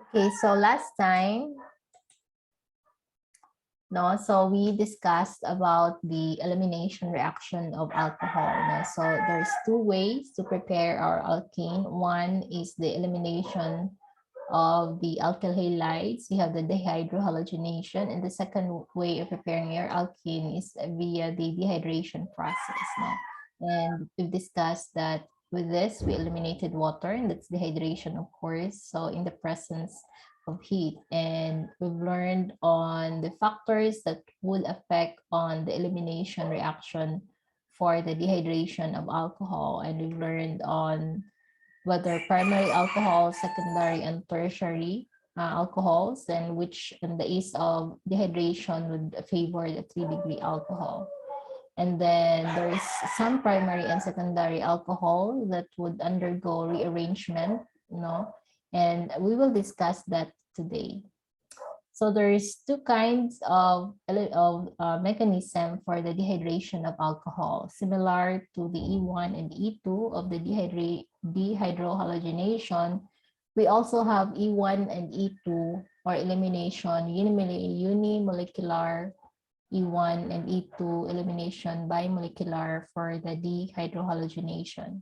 Okay, so last time, so we discussed about the elimination reaction of alcohol. So there's two ways to prepare our alkene. One is the elimination of the alkyl halides. We have the dehydrohalogenation, and the second way of preparing your alkene is via the dehydration process. And we've discussed that with this, we eliminated water, and that's dehydration, of course. So in the presence of heat, and we've learned on the factors that would affect on the elimination reaction for the dehydration of alcohol, and we've learned on whether primary alcohol, secondary and tertiary alcohols, and which in the case of dehydration would favor the 3-degree alcohol. And then there is some primary and secondary alcohol that would undergo rearrangement, and we will discuss that today. So there's two kinds of mechanism for the dehydration of alcohol, similar to the E1 and E2 of the dehydrohalogenation. We also have E1 and E2 or elimination unimolecular, E1 and E2 elimination bimolecular for the dehydrohalogenation.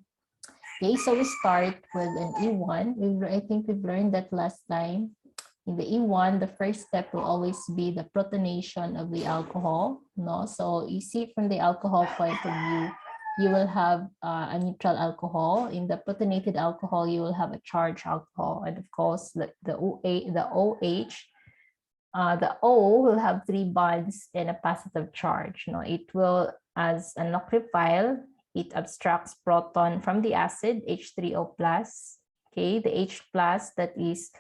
Okay, so we start with an E1. I think we've learned that last time. In the E1, the first step will always be the protonation of the alcohol. So you see from the alcohol point of view, you will have a neutral alcohol. In the protonated alcohol, you will have a charged alcohol. And of course, the O will have 3 bonds and a positive charge. It will, as a nucleophile, it abstracts proton from the acid, H3O+. Okay, the H+ that is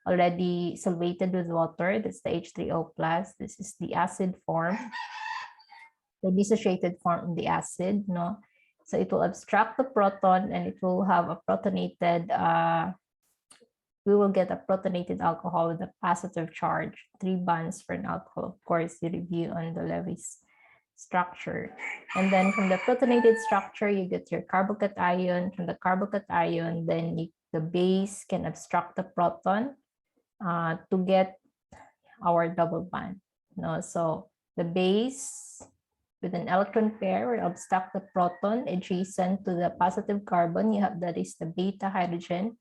already solvated with water, that's the H3O+. This is the acid form, the dissociated form of the acid. So it will abstract the proton, and it will have a protonated, we will get a protonated alcohol with a positive charge, 3 bonds for an alcohol. Of course, you review on the Levy's structure. And then from the protonated structure, you get your carbocation. From the carbocation, then the base can abstract the proton to get our double bond. So the base with an electron pair will abstract the proton adjacent to the positive carbon. You have, that is the beta hydrogen,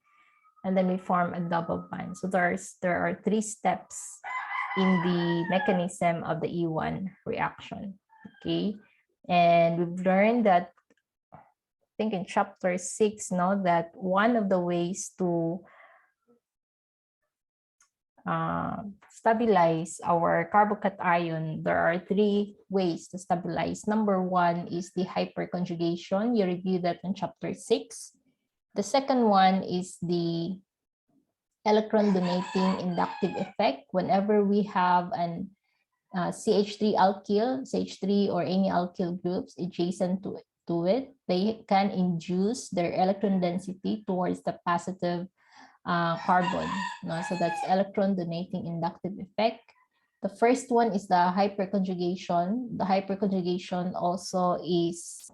and then we form a double bond. So there are 3 steps in the mechanism of the E1 reaction. Okay, and we've learned that, I think in chapter 6, that one of the ways to stabilize our carbocation, there are 3 ways to stabilize. Number 1 is the hyperconjugation. You review that in chapter 6. The second one is the electron donating inductive effect. Whenever we have an CH3 alkyl, CH3 or any alkyl groups adjacent to it, they can induce their electron density towards the positive carbon. So that's electron donating inductive effect. The first one is the hyperconjugation. The hyperconjugation also is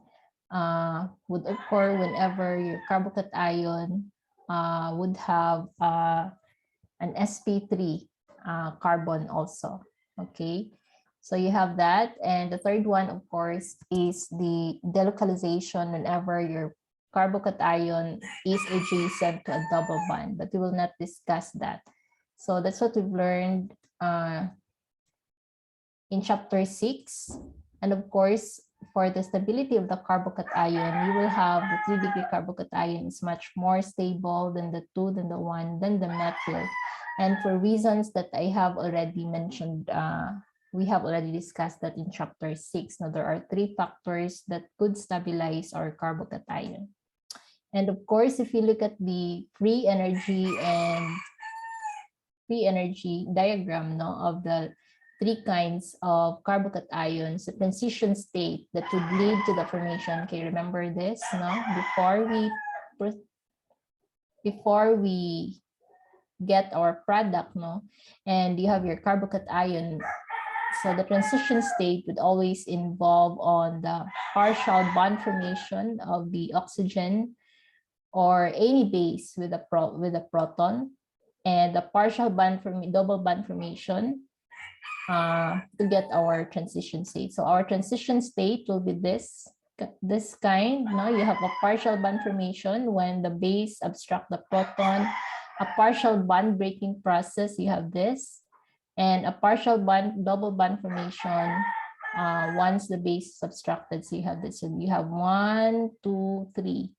would occur whenever your carbocation would have an sp3 carbon also. Okay, so you have that. And the third one, of course, is the delocalization whenever your carbocation is adjacent to a double bond, but we will not discuss that. So that's what we've learned in chapter 6. And of course, for the stability of the carbocation, you will have the 3-degree carbocation is much more stable than the 2, than the 1, than the methyl. And for reasons that I have already mentioned, we have already discussed that in chapter 6. Now, there are 3 factors that could stabilize our carbocation. And of course, if you look at the free energy diagram of the 3 kinds of carbocations, the transition state that would lead to the formation. Okay, remember this, before we get our product, and you have your carbocation. So the transition state would always involve on the partial bond formation of the oxygen or any base with a proton, and the partial bond double bond formation to get our transition state. So our transition state will be this kind. Now you have a partial bond formation when the base obstruct the proton, a partial bond breaking process, you have this, and a partial bond double bond formation once the base is obstructed. So you have this. So you have 1, 2, 3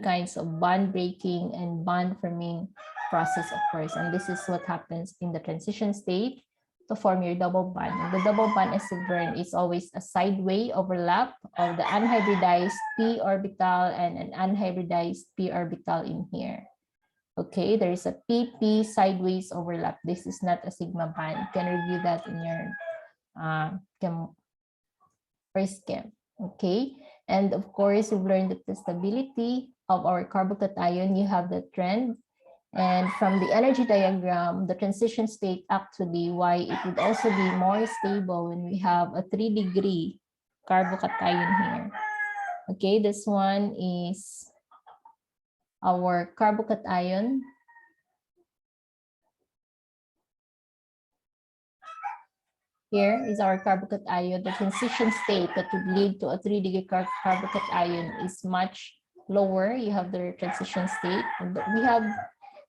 kinds of bond breaking and bond forming process, of course. And this is what happens in the transition state to form your double bond. And the double bond, as we've learned, is always a sideway overlap of the unhybridized p orbital and an unhybridized p orbital in here. Okay, there is a pp sideways overlap. This is not a sigma bond. You can review that in your first chem. Okay, and of course, we've learned that the stability of our carbocation, you have the trend. And from the energy diagram, the transition state actually, why it would also be more stable when we have a 3-degree carbocation here. Okay, this one is our carbocation. Here is our carbocation. The transition state that would lead to a 3-degree carbocation is much lower. You have the transition state. And we have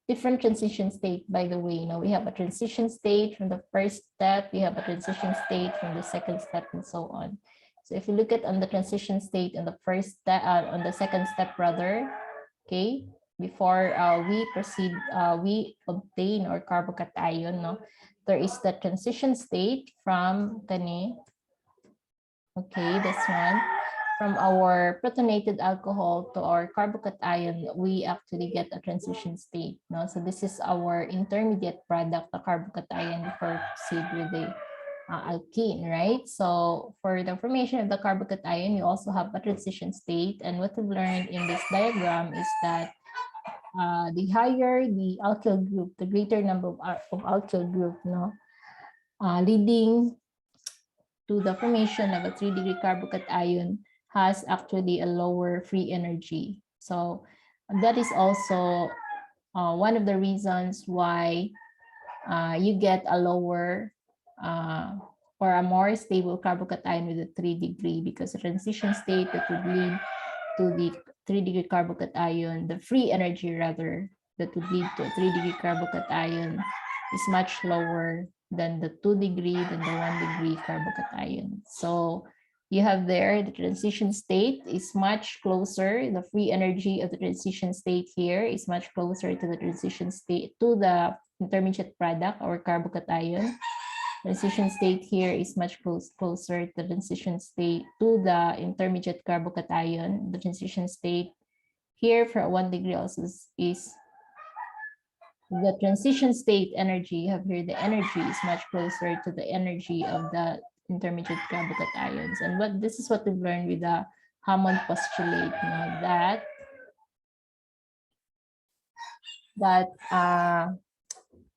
different transition state, by the way. Now we have a transition state from the first step, we have a transition state from the second step, and so on. So if you look at on the transition state on the first step, on the second step rather, okay, before we proceed, we obtain our carbocation, no? There is the transition state from kani, okay, this one. From our protonated alcohol to our carbocation, we actually get a transition state. No? So this is our intermediate product, the carbocation, before proceed with the alkene, right? So for the formation of the carbocation, you also have a transition state. And what we've learned in this diagram is that the higher the alkyl group, the greater number of alkyl group, no, leading to the formation of a 3-degree carbocation has actually a lower free energy. So that is also one of the reasons why you get a lower or a more stable carbocation with a 3-degree, because the transition state that would lead to the 3-degree carbocation, the free energy rather, that would lead to a 3-degree carbocation is much lower than the 2-degree, than the 1-degree carbocation. So you have there the transition state is much closer. The free energy of the transition state here is much closer to the transition state, to the intermediate product or carbocation. Transition state here is much closer to the transition state to the intermediate carbocation. The transition state here for 1-degree also is the transition state energy. You have here the energy is much closer to the energy of the intermediate carbocations. And this is what we've learned with the Hammond postulate, you know, that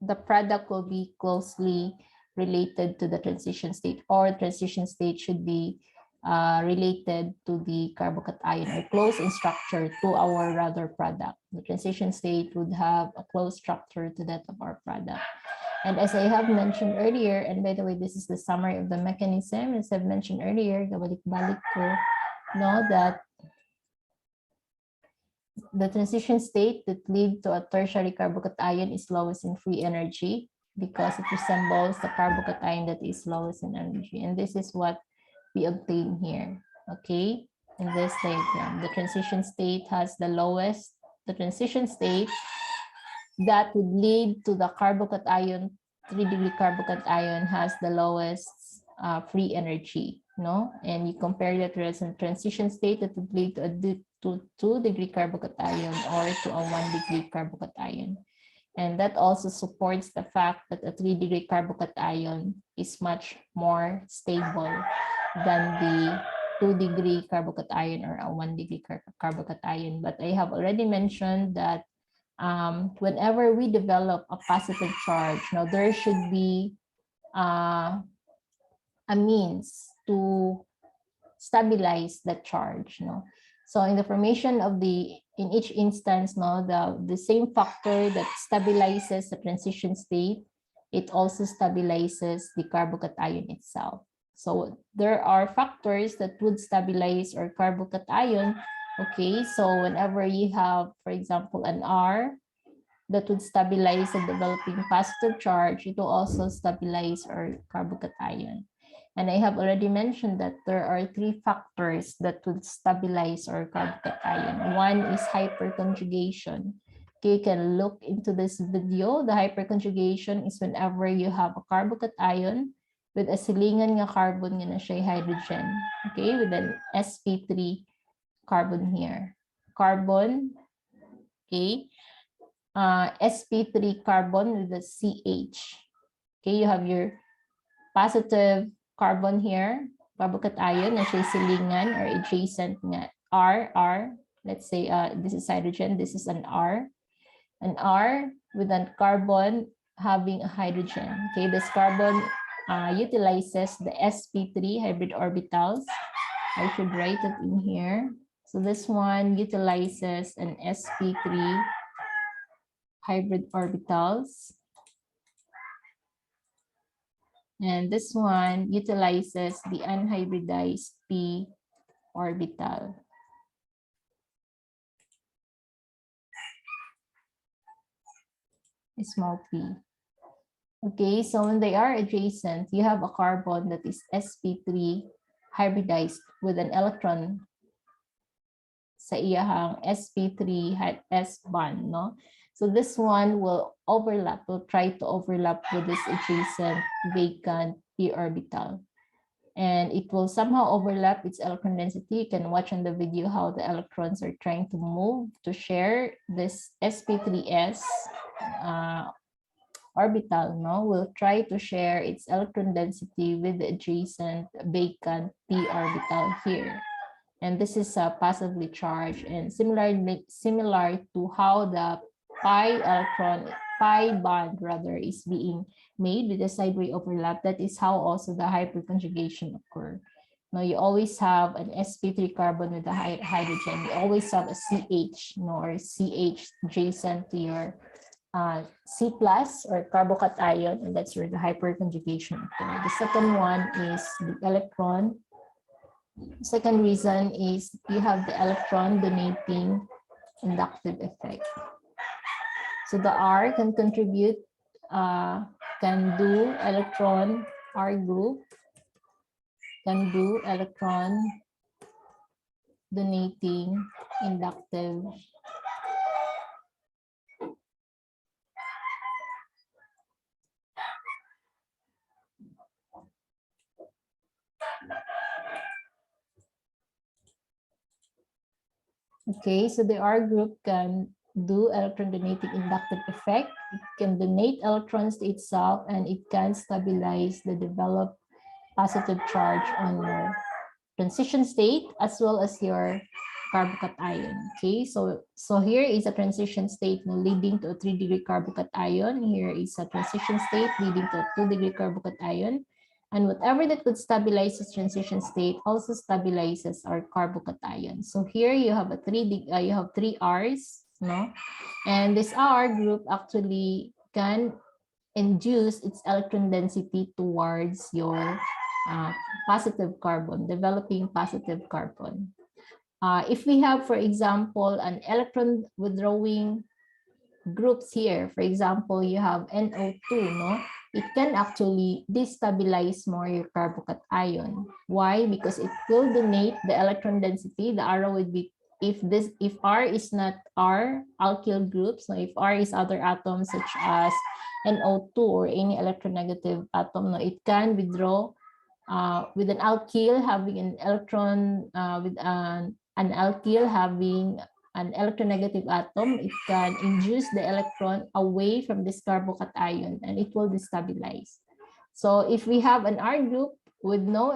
the product will be closely related to the transition state, or transition state should be related to the carbocation, or close in structure to our rather product. The transition state would have a close structure to that of our product. And as I have mentioned earlier, and by the way, this is the summary of the mechanism, as I've mentioned earlier, gabalik-balik ko, know that the transition state that lead to a tertiary carbocation is lowest in free energy because it resembles the carbocation that is lowest in energy. And this is what we obtain here, okay? In this diagram, the transition state has the lowest, the transition state that would lead to the carbocation, 3-degree carbocation has the lowest free energy, no? And you compare that to a transition state that would lead to a 2-degree carbocation or to a 1-degree carbocation. And that also supports the fact that a 3-degree carbocation is much more stable than the 2-degree carbocation or a 1-degree carbocation. But I have already mentioned that whenever we develop a positive charge, now there should be a means to stabilize the charge, no? So in the formation of in each instance, no, the same factor that stabilizes the transition state, it also stabilizes the carbocation itself. So there are factors that would stabilize our carbocation. Okay, so whenever you have, for example, an R that would stabilize the developing positive charge, it will also stabilize our carbocation. And I have already mentioned that there are three factors that would stabilize our carbocation. One is hyperconjugation. Okay, you can look into this video. The hyperconjugation is whenever you have a carbocation with a silingan nga carbon nga na siya hydrogen. Okay, with an sp3 carbon here. Carbon, okay, sp3 carbon with a CH. Okay, you have your positive carbon here, carbocation na siya silingan or adjacent nga R. Let's say this is hydrogen, this is an R with a carbon having a hydrogen. Okay, this carbon utilizes the sp3 hybrid orbitals. I should write it in here. So this one utilizes an sp3 hybrid orbitals. And this one utilizes the unhybridized p orbital. Small p. Okay, so when they are adjacent, you have a carbon that is sp3 hybridized with an electron sa iyahang sp3 s bond, no? So this one will try to overlap with this adjacent vacant p orbital. And it will somehow overlap its electron density. You can watch on the video how the electrons are trying to move to share this sp3s orbital, no? Will try to share its electron density with the adjacent vacant p orbital here. And this is passively charged, and similar to how the pi bond rather is being made with the sideway overlap. That is how also the hyperconjugation occur. Now you always have an sp3 carbon with a hydrogen. You always have a CH, or CH adjacent to your C plus or carbocation, and that's where the hyperconjugation occur. The second one is the electron. Second reason is you have the electron donating inductive effect. So the R can contribute, can do electron, R group can do electron donating inductive . Okay, so the R group can do electron donating inductive effect. It can donate electrons to itself, and it can stabilize the developed positive charge on your transition state as well as your carbocation. Okay, so here is a transition state leading to a 3-degree carbocation. Here is a transition state leading to a 2-degree carbocation. And whatever that could stabilize this transition state also stabilizes our carbocation. So here you have you have 3 R's, no? And this R group actually can induce its electron density towards your positive carbon, developing positive carbon. If we have, for example, an electron withdrawing groups here, for example, you have NO2, no? It can actually destabilize more your carbocation. Why? Because it will donate the electron density. The arrow would be, if R is not R alkyl groups, so if R is other atoms such as NO2 or any electronegative atom, no, it can withdraw with an alkyl having an electron, with an alkyl having an electronegative atom, it can induce the electron away from this carbocation and it will destabilize. So if we have an R group with no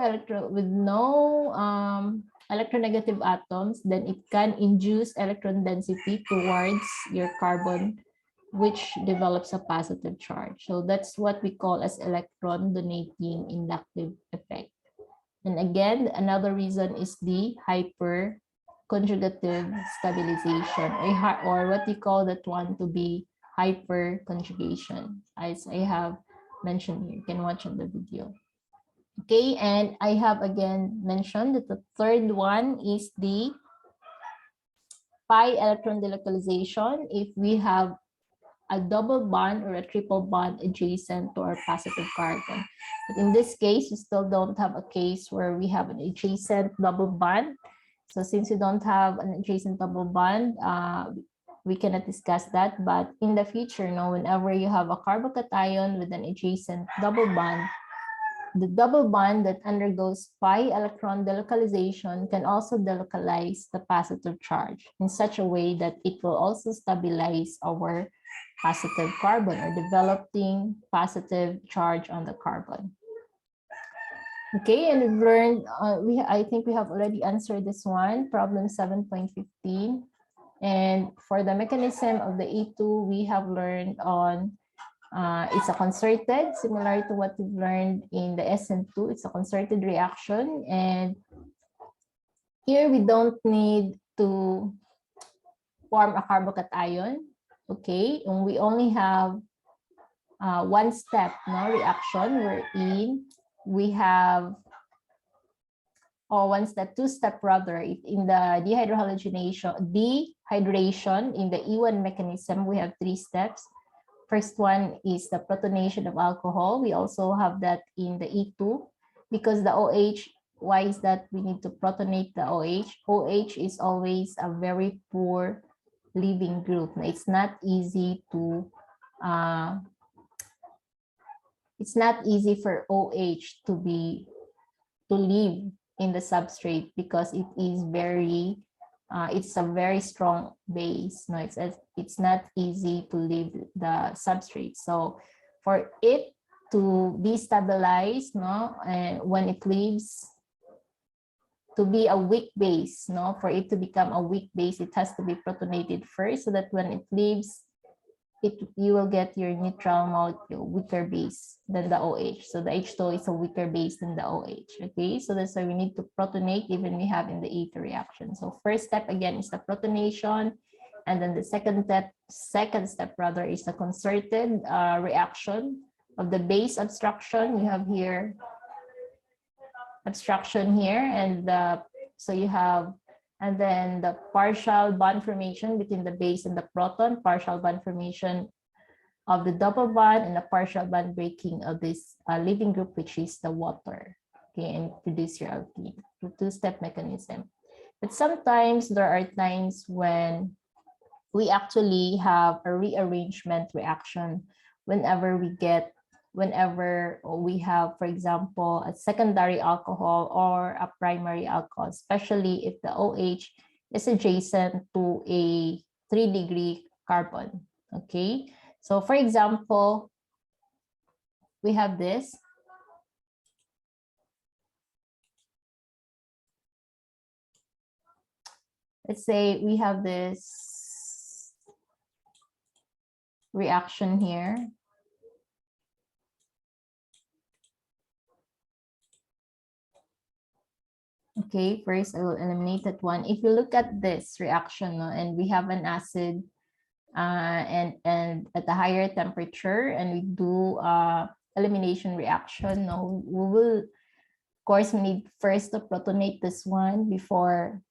electronegative atoms, then it can induce electron density towards your carbon, which develops a positive charge. So that's what we call as electron donating inductive effect. And again, another reason is the hyperconjugation. conjugative stabilization, or what you call that one to be hyperconjugation, as I have mentioned here. You can watch on the video. Okay, and I have again mentioned that the third one is the pi electron delocalization if we have a double bond or a triple bond adjacent to our positive carbon. But in this case, we still don't have a case where we have an adjacent double bond. So since we don't have an adjacent double bond, we cannot discuss that. But in the future, whenever you have a carbocation with an adjacent double bond, the double bond that undergoes pi electron delocalization can also delocalize the positive charge in such a way that it will also stabilize our positive carbon, or developing positive charge on the carbon. Okay, and we've learned, I think we have already answered this one, problem 7.15. And for the mechanism of the E2, we have learned on, it's a concerted, similar to what we've learned in the SN2, it's a concerted reaction. And here we don't need to form a carbocation. Okay, and we only have one step reaction wherein we have, or one step, two step rather, in the dehydrogen in the E1 mechanism, we have three steps. First one is the protonation of alcohol. We also have that in the E2 because the OH, why is that we need to protonate the OH? OH is always a very poor living group. It's not easy to it's not easy for OH to live in the substrate because it is very it's a very strong base. It's not easy to leave the substrate. So for it to destabilize, and when it leaves, to be a weak base, for it to become a weak base, it has to be protonated first, so that when it leaves, you will get your neutral molecule, weaker base than the OH. So the H2O is a weaker base than the OH. Okay, so that's why we need to protonate even we have in the E2 reaction. So first step again is the protonation, and then the second step rather is the concerted reaction of the base abstraction. You have here abstraction here, and so you have, and then the partial bond formation between the base and the proton, partial bond formation of the double bond, and the partial bond breaking of this living group, which is the water. Okay, and produce your alkene, two-step mechanism. But sometimes there are times when we actually have a rearrangement reaction whenever we have, for example, a secondary alcohol or a primary alcohol, especially if the OH is adjacent to a 3-degree carbon. Okay, so for example, we have this. Let's say we have this reaction here. Okay, first I will eliminate that one. If you look at this reaction, and we have an acid and at a higher temperature, and we do elimination reaction, we will, of course, we need first to protonate this one before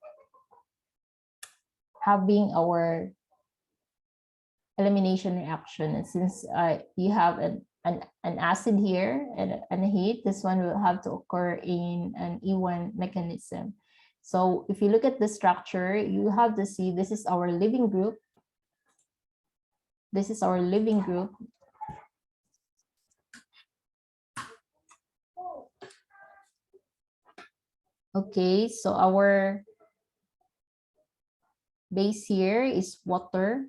having our elimination reaction. And since you have an acid here and a heat, this one will have to occur in an E1 mechanism. So if you look at the structure, you have to see this is our living group. This is our living group. Okay, so our base here is water.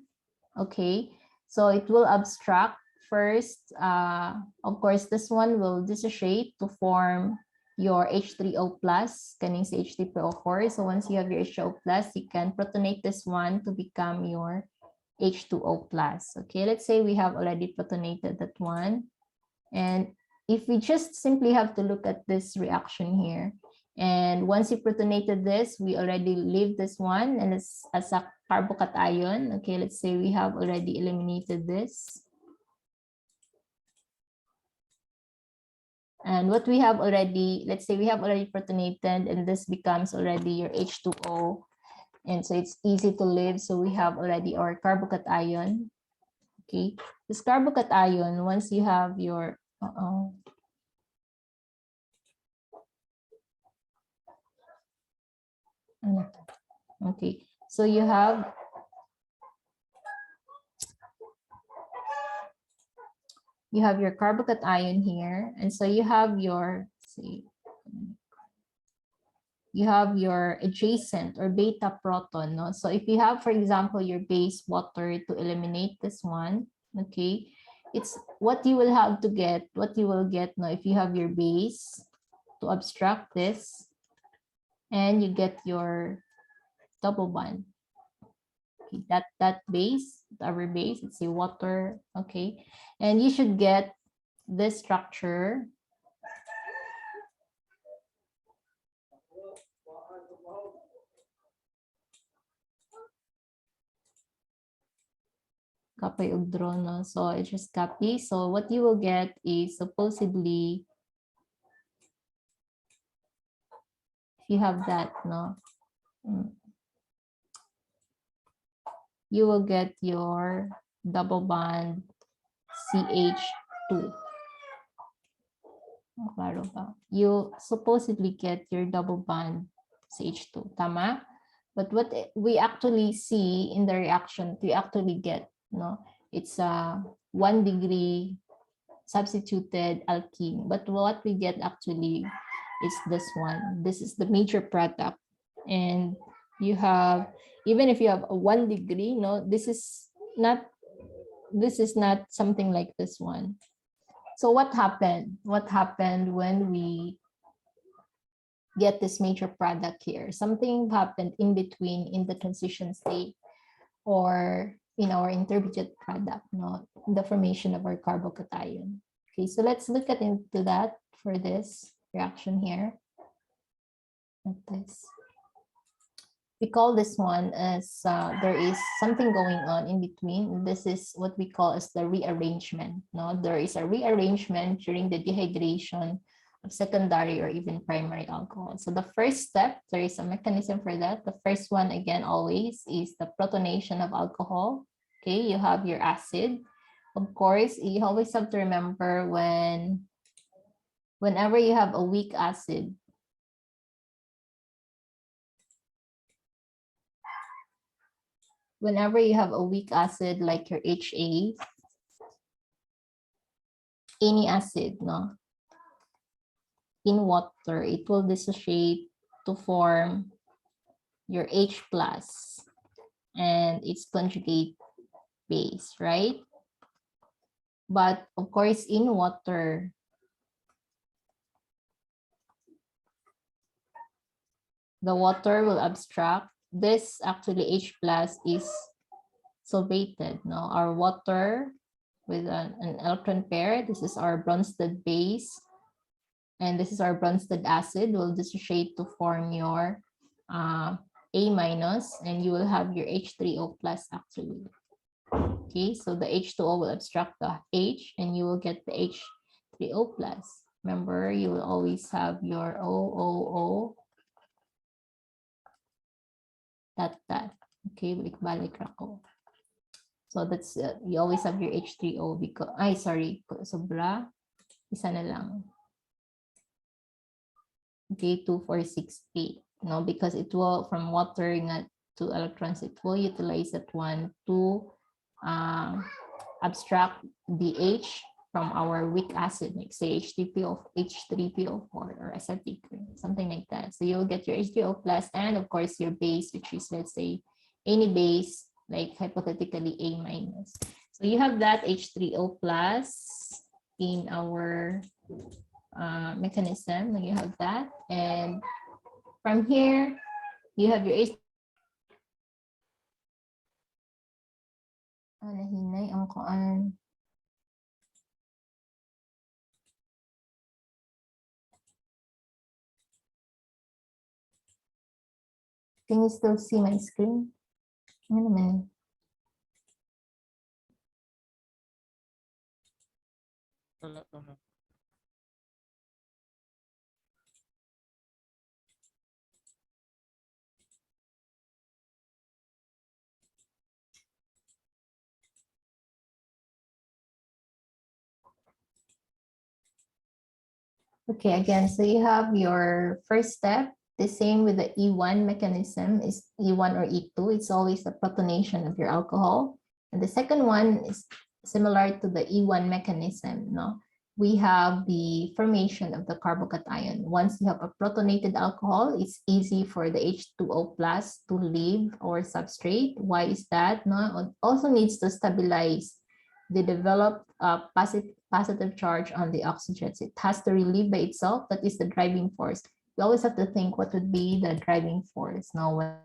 Okay, so it will abstract first. Of course, this one will dissociate to form your H3O plus, kaning si H3PO4. So once you have your H2O plus, you can protonate this one to become your H2O plus. Okay, let's say we have already protonated that one. And if we just simply have to look at this reaction here, And once you protonated this, we already leave this one and it's as a carbocation. Okay, let's say we have already eliminated this. And what we have already, let's say we have already protonated and this becomes already your H2O. And so it's easy to leave. So we have already our carbocation. Okay, this carbocation, once you have your, okay, so you have your carbocation here, and so you have your, see, you have your adjacent or beta proton, no? So if you have, for example, your base water to eliminate this one, okay, it's what you will have to get, what you will get now if you have your base to abstract this, and you get your double bond. Okay, that base, our base, let's say water, okay, and you should get this structure. Copy of draw, no? So I just copy. So what you will get is supposedly, if you have that, no, you will get your double bond CH2. Klaro ba? You supposedly get your double bond CH2, tama? But what we actually see in the reaction, we actually get, no, it's a 1 degree substituted alkene. But what we get actually is this one. This is the major product. And you have, even if you have a 1 degree, no, this is not something like this one. So what happened? What happened when we get this major product here? Something happened in between in the transition state or in our intermediate product, no, the formation of our carbocation. Okay, so let's look at into that for this reaction here. Like this. We call this one as there is something going on in between. This is what we call as the rearrangement. No, there is a rearrangement during the dehydration of secondary or even primary alcohol. So the first step, there is a mechanism for that. The first one, again, always is the protonation of alcohol. Okay, you have your acid. Of course, you always have to remember whenever you have a weak acid, whenever you have a weak acid like your HA, any acid, no, in water, it will dissociate to form your H plus and its conjugate base, right? But of course, in water, the water will abstract. This actually H plus is solvated. No, our water with an electron pair. This is our Bronsted base, and this is our Bronsted acid. Will dissociate to form your A minus, and you will have your H3O plus actually. Okay, so the H2O will abstract the H, and you will get the H3O plus. Remember, you will always have your OOO. That. Okay, balik-balik ako. So that's you always have your H3O because sobra isa na lang. Okay, 2, 4, 6, 8. No, because it will from water nga to electrons, it will utilize that one to abstract the H from our weak acid, like say H3PO4 or acetic, something like that. So you'll get your H3O plus and of course your base, which is, let's say, any base, like hypothetically A minus. So you have that H3O plus in our mechanism. You have that, and from here you have your H. Nahinay ang kuan. Can you still see my screen? Ano naman? Wala pa, ma'am. Okay, again, so you have your first step. The same with the E1 mechanism is E1 or E2. It's always the protonation of your alcohol. And the second one is similar to the E1 mechanism. No? We have the formation of the carbocation. Once you have a protonated alcohol, it's easy for the H2O plus to leave our substrate. Why is that? No, it also needs to stabilize the developed positive charge on the oxygens. It has to relieve by itself. That is the driving force. We always have to think what would be the driving force. Now,